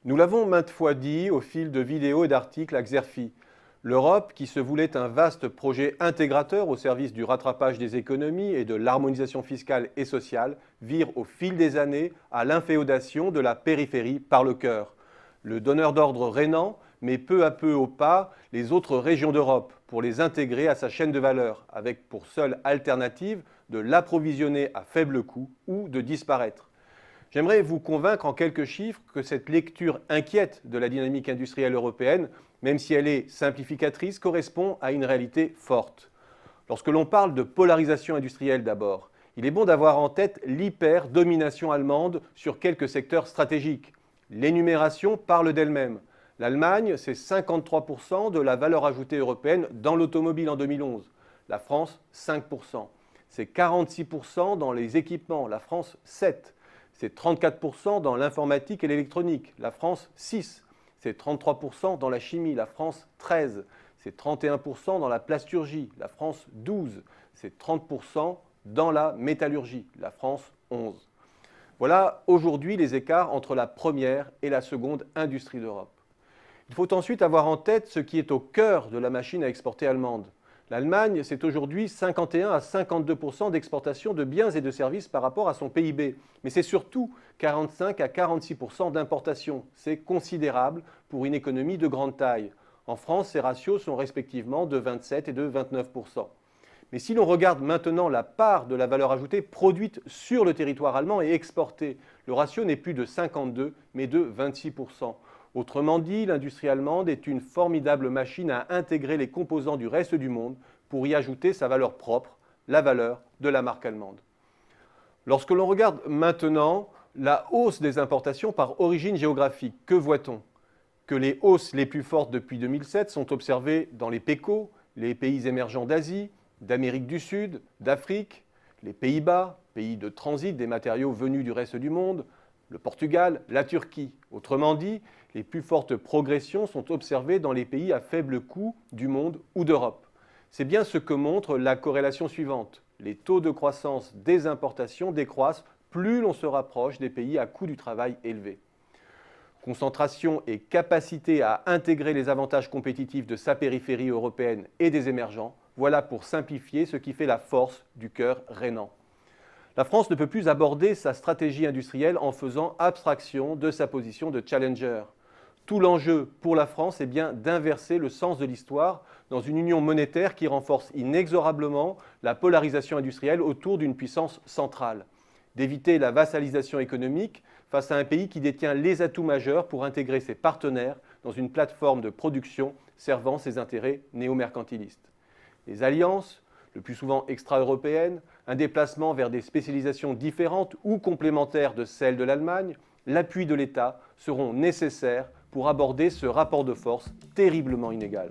Nous l'avons maintes fois dit au fil de vidéos et d'articles à Xerfi. L'Europe, qui se voulait un vaste projet intégrateur au service du rattrapage des économies et de l'harmonisation fiscale et sociale, vire au fil des années à l'inféodation de la périphérie par le cœur. Le donneur d'ordre rhénan met peu à peu au pas les autres régions d'Europe pour les intégrer à sa chaîne de valeur, avec pour seule alternative de l'approvisionner à faible coût ou de disparaître. J'aimerais vous convaincre en quelques chiffres que cette lecture inquiète de la dynamique industrielle européenne, même si elle est simplificatrice, correspond à une réalité forte. Lorsque l'on parle de polarisation industrielle d'abord, il est bon d'avoir en tête l'hyper-domination allemande sur quelques secteurs stratégiques. L'énumération parle d'elle-même. L'Allemagne, c'est 53% de la valeur ajoutée européenne dans l'automobile en 2011. La France, 5%. C'est 46% dans les équipements. La France, 7%. C'est 34% dans l'informatique et l'électronique. La France, 6%. C'est 33% dans la chimie. La France, 13%. C'est 31% dans la plasturgie. La France, 12%. C'est 30% dans la métallurgie. La France, 11%. Voilà aujourd'hui les écarts entre la première et la seconde industrie d'Europe. Il faut ensuite avoir en tête ce qui est au cœur de la machine à exporter allemande. L'Allemagne, c'est aujourd'hui 51 à 52% d'exportation de biens et de services par rapport à son PIB. Mais c'est surtout 45 à 46% d'importation. C'est considérable pour une économie de grande taille. En France, ces ratios sont respectivement de 27 et de 29%. Mais si l'on regarde maintenant la part de la valeur ajoutée produite sur le territoire allemand et exportée, le ratio n'est plus de 52, mais de 26%. Autrement dit, l'industrie allemande est une formidable machine à intégrer les composants du reste du monde pour y ajouter sa valeur propre, la valeur de la marque allemande. Lorsque l'on regarde maintenant la hausse des importations par origine géographique, que voit-on? Que les hausses les plus fortes depuis 2007 sont observées dans les PECO, les pays émergents d'Asie, d'Amérique du Sud, d'Afrique, les Pays-Bas, pays de transit des matériaux venus du reste du monde, le Portugal, la Turquie. Autrement dit, les plus fortes progressions sont observées dans les pays à faible coût du monde ou d'Europe. C'est bien ce que montre la corrélation suivante. Les taux de croissance des importations décroissent plus l'on se rapproche des pays à coût du travail élevé. Concentration et capacité à intégrer les avantages compétitifs de sa périphérie européenne et des émergents, voilà pour simplifier ce qui fait la force du cœur rhénan. La France ne peut plus aborder sa stratégie industrielle en faisant abstraction de sa position de challenger. Tout l'enjeu pour la France est bien d'inverser le sens de l'histoire dans une union monétaire qui renforce inexorablement la polarisation industrielle autour d'une puissance centrale, d'éviter la vassalisation économique face à un pays qui détient les atouts majeurs pour intégrer ses partenaires dans une plateforme de production servant ses intérêts néo-mercantilistes. Les alliances, le plus souvent extra-européennes, un déplacement vers des spécialisations différentes ou complémentaires de celles de l'Allemagne, l'appui de l'État seront nécessaires pour aborder ce rapport de force terriblement inégal.